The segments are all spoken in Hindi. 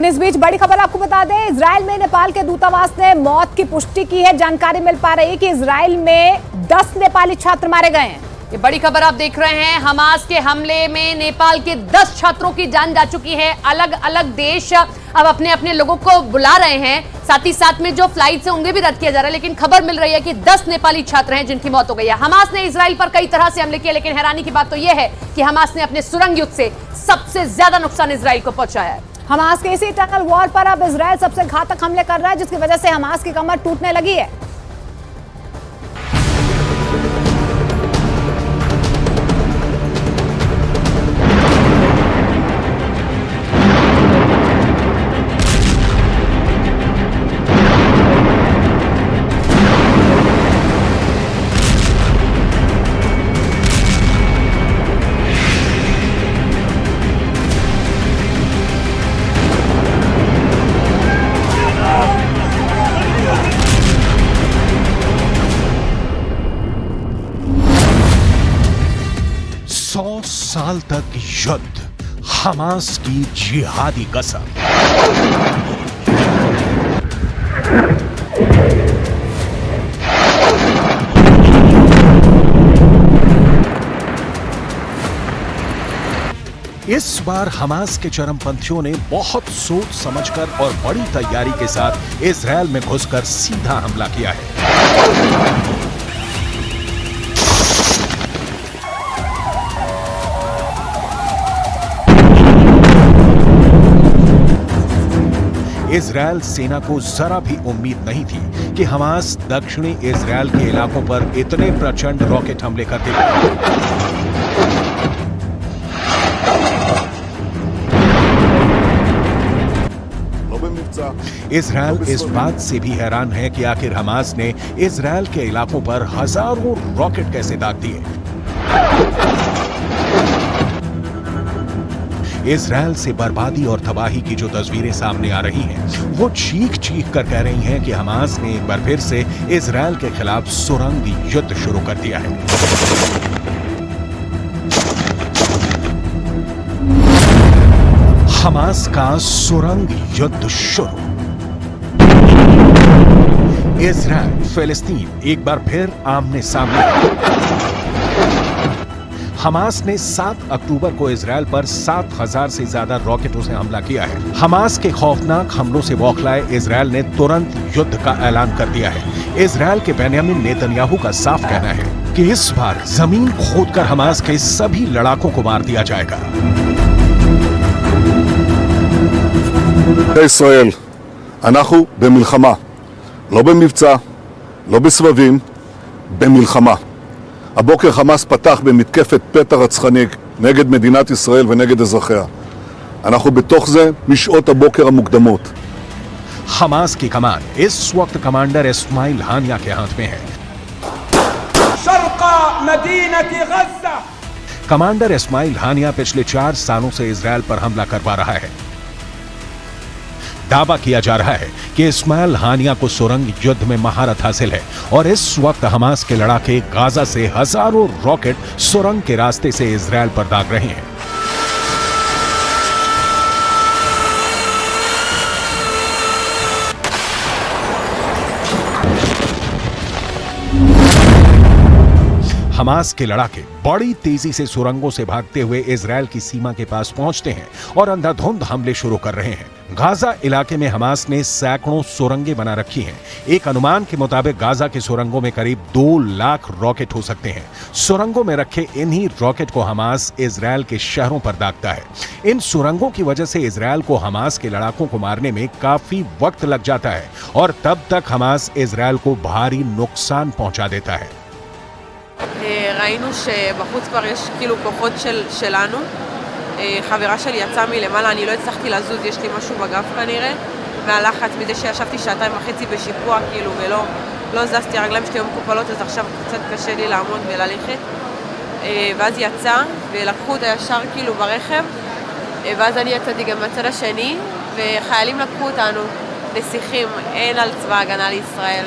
इस बीच बड़ी खबर आपको बता दें, इजराइल में नेपाल के दूतावास ने मौत की पुष्टि की है। जानकारी मिल पा रही है कि इजराइल में 10 नेपाली छात्र मारे गए हैं। ये बड़ी खबर आप देख रहे हैं। हमास के हमले में नेपाल के 10 छात्रों की जान जा चुकी है। अलग अलग देश अब अपने अपने लोगों को बुला रहे हैं, साथ ही साथ में जो फ्लाइट है उन्हें भी रद्द किया जा रहा है। लेकिन खबर मिल रही है कि 10 नेपाली छात्र हैं जिनकी मौत हो गई है। हमास ने इजराइल पर कई तरह से हमले किए, लेकिन हैरानी की बात तो यह है कि हमास ने अपने सुरंग युद्ध से सबसे ज्यादा नुकसान इजराइल को पहुंचाया है। हमास के इसी टनल वॉल पर अब इजराइल सबसे घातक हमले कर रहा है, जिसकी वजह से हमास की कमर टूटने लगी है। साल तक युद्ध, हमास की जिहादी कसम। इस बार हमास के चरमपंथियों ने बहुत सोच समझकर और बड़ी तैयारी के साथ इजराइल में घुसकर सीधा हमला किया है। इजराइल सेना को जरा भी उम्मीद नहीं थी कि हमास दक्षिणी इजराइल के इलाकों पर इतने प्रचंड रॉकेट हमले कर देगा। इजराइल इस बात से भी हैरान है कि आखिर हमास ने इजराइल के इलाकों पर हजारों रॉकेट कैसे दाग दिए। इजराइल से बर्बादी और तबाही की जो तस्वीरें सामने आ रही हैं, वो चीख चीख कर कह रही हैं कि हमास ने एक बार फिर से इजराइल के खिलाफ सुरंगी युद्ध शुरू कर दिया है। हमास का सुरंग युद्ध शुरू। इजराइल फिलिस्तीन एक बार फिर आमने सामने। हमास ने 7 अक्टूबर को इजराइल पर 7,000 से ज्यादा रॉकेटों से हमला किया है। हमास के खौफनाक हमलों से बौखलाए इजराइल ने तुरंत युद्ध का ऐलान कर दिया है। इजराइल के बेंयामिन नेतन्याहू का साफ कहना है कि इस बार जमीन खोदकर हमास के सभी लड़ाकों को मार दिया जाएगा। ישראל, אנחנו במלחמה, לא במבצע, לא בסבבים, במלחמה. הבוקר חמאס פתח במתקפת פתע רצחני נגד מדינת ישראל ונגד אזרחיה. אנחנו בתוך זה משעות הבוקר המוקדמות. हमास की कमान इस वक्त कमांडर इस्माइल हानिया के हाथ में है। शर्क़ा मदीनत गज़ा। कमांडर इस्माइल हानिया पिछले 4 सालों से इजराइल पर हमला करवा रहा है। दावा किया जा रहा है कि इस्माइल हानिया को सुरंग युद्ध में महारत हासिल है और इस वक्त हमास के लड़ाके गाजा से हजारों रॉकेट सुरंग के रास्ते से इजराइल पर दाग रहे हैं। हमास के लड़ाके बड़ी तेजी से सुरंगों से भागते हुए इजराइल की सीमा के पास पहुंचते हैं और अंधाधुंध हमले शुरू कर रहे हैं। गाजा इलाके में हमास ने सैकड़ों सुरंगें बना रखी हैं। एक अनुमान के मुताबिक गाजा के सुरंगों में करीब 2 लाख रॉकेट हो सकते हैं। सुरंगों में रखे इन्हीं रॉकेट को हमास इजराइल के शहरों पर दागता है। इन सुरंगों की वजह से इजराइल को हमास के लड़ाकों को मारने में काफी वक्त लग जाता है और तब तक हमास इजराइल को भारी नुकसान पहुंचा देता है। ראינו שבחוץ כבר יש כאילו כוחות שלנו. חברה שלי יצאה מלמעלה, אני לא הצלחתי לזוז, יש לי משהו בגב כנראה. מהלחץ, מזה שישבתי 2.5 בשיפוע כאילו ולא זזתי, הרגליים שלי היו מקופלות, אז עכשיו קצת קשה לי לעמוד וללכת. ואז יצא ולקחו אותה ישר כאילו ברכב, ואז אני יצאתי גם מהצד השני, וחיילים לקחו אותנו נסיכים, אין על צבא הגנה לישראל.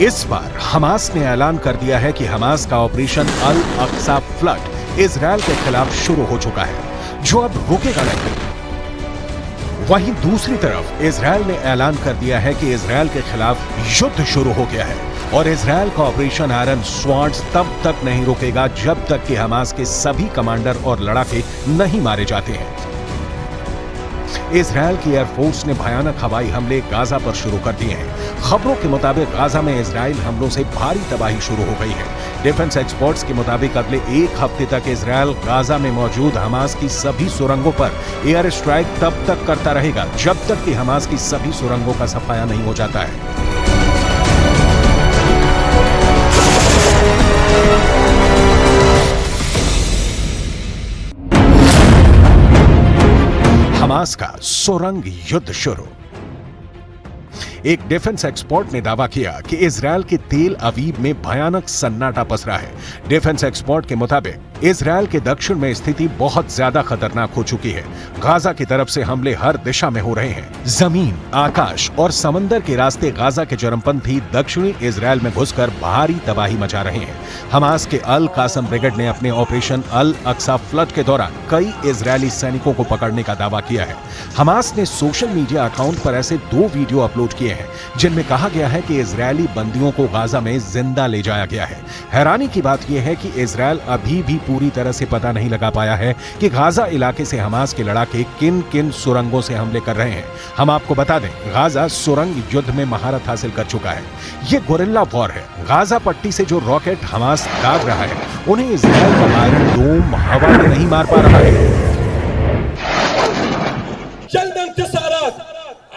इस बार हमास ने ऐलान कर दिया है कि हमास का ऑपरेशन अल अक्सा फ्लड इजरायल के खिलाफ शुरू हो चुका है, जो अब रुकेगा नहीं। वहीं दूसरी तरफ इजरायल ने ऐलान कर दिया है कि इजरायल के खिलाफ युद्ध शुरू हो गया है और इजरायल का ऑपरेशन आयरन स्वॉर्ड्स तब तक नहीं रुकेगा जब तक कि हमास के सभी कमांडर और लड़ाके नहीं मारे जाते हैं। इजरायल की एयरफोर्स ने भयानक हवाई हमले गाजा पर शुरू कर दिए हैं। खबरों के मुताबिक गाजा में इजरायल हमलों से भारी तबाही शुरू हो गई है। डिफेंस एक्सपर्ट्स के मुताबिक अगले एक हफ्ते तक इजरायल गाजा में मौजूद हमास की सभी सुरंगों पर एयर स्ट्राइक तब तक करता रहेगा जब तक कि हमास की सभी सुरंगों का सफाया नहीं हो जाता है। हमास का सुरंग युद्ध शुरू। एक डिफेंस एक्सपर्ट ने दावा किया कि इजरायल के तेल अवीव में भयानक सन्नाटा पसरा है। डिफेंस एक्सपर्ट के मुताबिक इजरायल के दक्षिण में स्थिति बहुत ज्यादा खतरनाक हो चुकी है। गाजा की तरफ से हमले हर दिशा में हो रहे हैं। जमीन, आकाश और समंदर के रास्ते गाजा के चरमपंथी दक्षिणी इजरायल में घुसकर भारी तबाही मचा रहे हैं। हमास के अल कासम ब्रिगेड ने अपने ऑपरेशन अल अक्सा फ्लड के दौरान कई इजरायली सैनिकों को पकड़ने का दावा किया है। हमास ने सोशल मीडिया अकाउंट पर ऐसे 2 वीडियो अपलोड किए हैं जिनमें कहा गया है कि इजरायली बंदियों को गाजा में जिंदा ले जाया गया है। हैरानी की बात यह है कि इजरायल अभी भी पूरी तरह से पता नहीं लगा पाया है कि गाजा इलाके से हमास के लड़ाके किन किन सुरंगों से हमले कर रहे हैं। हम आपको बता दें, गाजा सुरंग युद्ध में महारत हासिल कर चुका है। यह गोरिल्ला वॉर है। गाजा पट्टी से जो रॉकेट हमास दाग रहा है उन्हें इजरायल का आयरन डोम हवा में नहीं मार पा रहा है।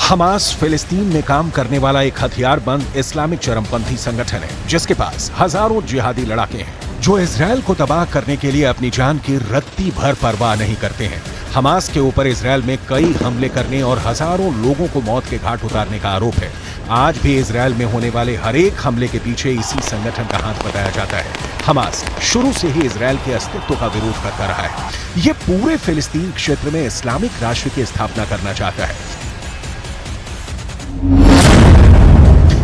हमास फिलिस्तीन में काम करने वाला एक हथियारबंद इस्लामिक चरमपंथी संगठन है जिसके पास हजारों जिहादी लड़ाके हैं जो इजरायल को तबाह करने के लिए अपनी जान की रत्ती भर परवाह नहीं करते हैं। हमास के ऊपर इजरायल में कई हमले करने और हजारों लोगों को मौत के घाट उतारने का आरोप है। आज भी इजरायल में होने वाले हर एक हमले के पीछे इसी संगठन का हाथ बताया जाता है। हमास शुरू से ही इजरायल के अस्तित्व का विरोध करता रहा है। ये पूरे फिलिस्तीन क्षेत्र में इस्लामिक राष्ट्र की स्थापना करना चाहता है।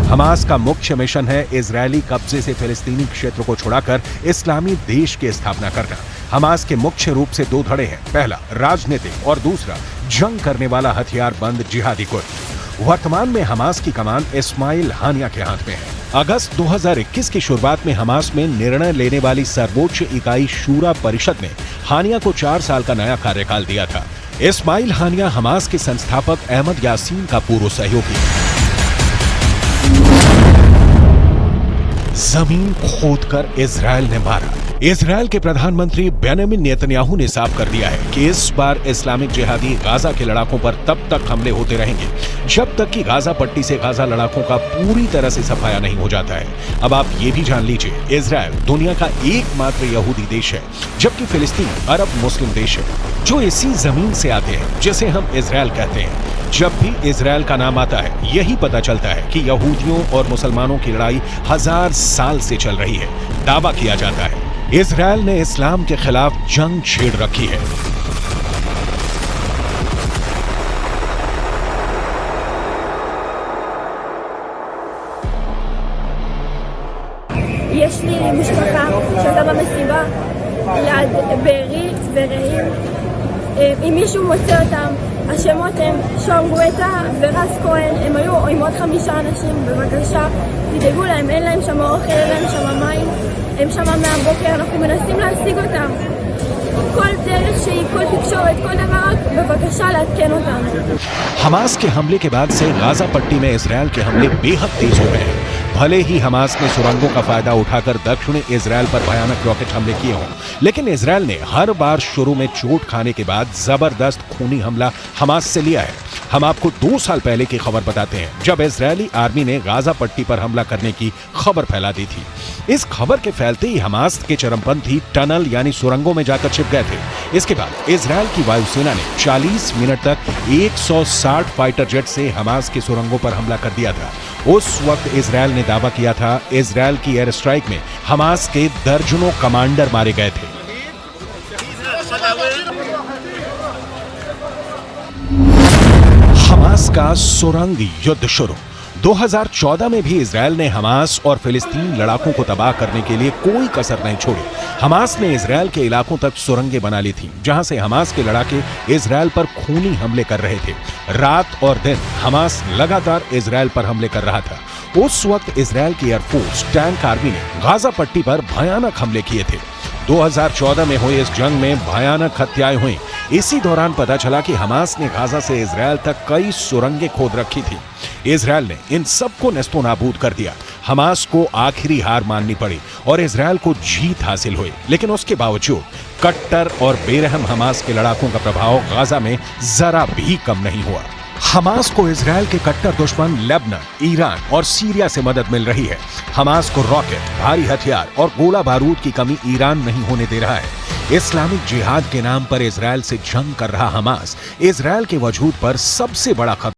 हमास का मुख्य मिशन है इजरायली कब्जे से फिलिस्तीनी क्षेत्र को छुड़ाकर इस्लामी देश की स्थापना करना। हमास के मुख्य रूप से 2 धड़े हैं, पहला राजनीतिक और दूसरा जंग करने वाला हथियारबंद जिहादी गुट। वर्तमान में हमास की कमान इस्माइल हानिया के हाथ में है। अगस्त 2021 की शुरुआत में हमास में निर्णय लेने वाली सर्वोच्च इकाई शूरा परिषद ने हानिया को 4 साल का नया कार्यकाल दिया था। इस्माइल हानिया हमास के संस्थापक अहमद यासीन का पूर्व सहयोगी है। जमीन खोदकर इजरायल ने मारा। इजरायल के प्रधानमंत्री बेंजामिन नेतन्याहू ने साफ कर दिया है कि इस बार इस्लामिक जिहादी गाजा के लड़ाकों पर तब तक हमले होते रहेंगे जब तक कि गाजा पट्टी से गाजा लड़ाकों का पूरी तरह से सफाया नहीं हो जाता है। अब आप ये भी जान लीजिए, इजरायल दुनिया का एकमात्र यहूदी देश है जबकि फिलिस्तीन अरब मुस्लिम देश है जो इसी जमीन से आते हैं जिसे हम इजरायल कहते हैं। जब भी इजरायल का नाम आता है यही पता चलता है कि यहूदियों और मुसलमानों की लड़ाई 1000 साल से चल रही है। दावा किया जाता है इजरायल ने इस्लाम के खिलाफ जंग छेड़ रखी है। יש לי משפחה שהייתה במסיבה ליד בארי ורעים. אם מישהו מוצא אותם, השמות הם שון גואטה ורז כהן, הם היו עם עוד 5 אנשים, בבקשה תדאגו להם, אין להם שם אוכל, אין להם שם מים. הם שם מהבוקר, אנחנו מנסים להשיג אותם. כל דרך שהיא, כל תקשורת, כל דבר, רק בבקשה לעדכן אותנו. हमास के हमले के बाद से गाजा पट्टी में इजरायल के हमले बेहद तेज हो गए हैं। भले ही हमास ने सुरंगों का फायदा उठाकर दक्षिणी इजरायल पर भयानक रॉकेट हमले किए हों, लेकिन इजरायल ने हर बार शुरू में चोट खाने के बाद जबरदस्त खूनी हमला हमास से लिया है। हम आपको 2 साल पहले की खबर बताते हैं, जब इजरायली आर्मी ने गाजा पट्टी पर हमला करने की खबर फैला दी थी। इस खबर के फैलते ही हमास के चरमपंथी टनल यानी सुरंगों में जाकर छिप गए थे। इसके बाद इजरायल की वायुसेना ने 40 मिनट तक 160 फाइटर जेट से हमास की सुरंगों पर हमला कर दिया था। उस वक्त इजरायल ने दावा किया था इजरायल की एयर स्ट्राइक में हमास के दर्जनों कमांडर मारे गए थे। हमास का सुरंग युद्ध शुरू। 2014 में भी इजरायल ने हमास और फिलिस्तीन लड़ाकों को तबाह करने के लिए कोई कसर नहीं छोड़ी। हमास ने इजरायल के इलाकों तक सुरंगें बना ली थी, जहां से हमास के लड़ाके इजरायल पर खूनी हमले कर रहे थे। रात और दिन हमास लगातार इजरायल पर हमले कर रहा था। उस वक्त इजरायल की एयरफोर्स टैंक आर्मी ने गाजा पट्टी पर भयानक हमले किए थे। 2014 में हुई इस जंग में भयानक हत्याएं हुई। इसी दौरान पता चला कि हमास ने गाजा से इजरायल तक कई सुरंगें खोद रखी थी। इजरायल ने इन सबको नेस्तो नाबूद कर दिया। हमास को आखिरी हार माननी पड़ी और इजरायल को जीत हासिल हुई, लेकिन उसके बावजूद कट्टर और बेरहम हमास के लड़ाकों का प्रभाव गाजा में जरा भी कम नहीं हुआ। हमास को इजरायल के कट्टर दुश्मन लेबनान, ईरान और सीरिया से मदद मिल रही है। हमास को रॉकेट, भारी हथियार और गोला बारूद की कमी ईरान नहीं होने दे रहा है। इस्लामिक जिहाद के नाम पर इजरायल से जंग कर रहा हमास इजरायल के वजूद पर सबसे बड़ा खतरा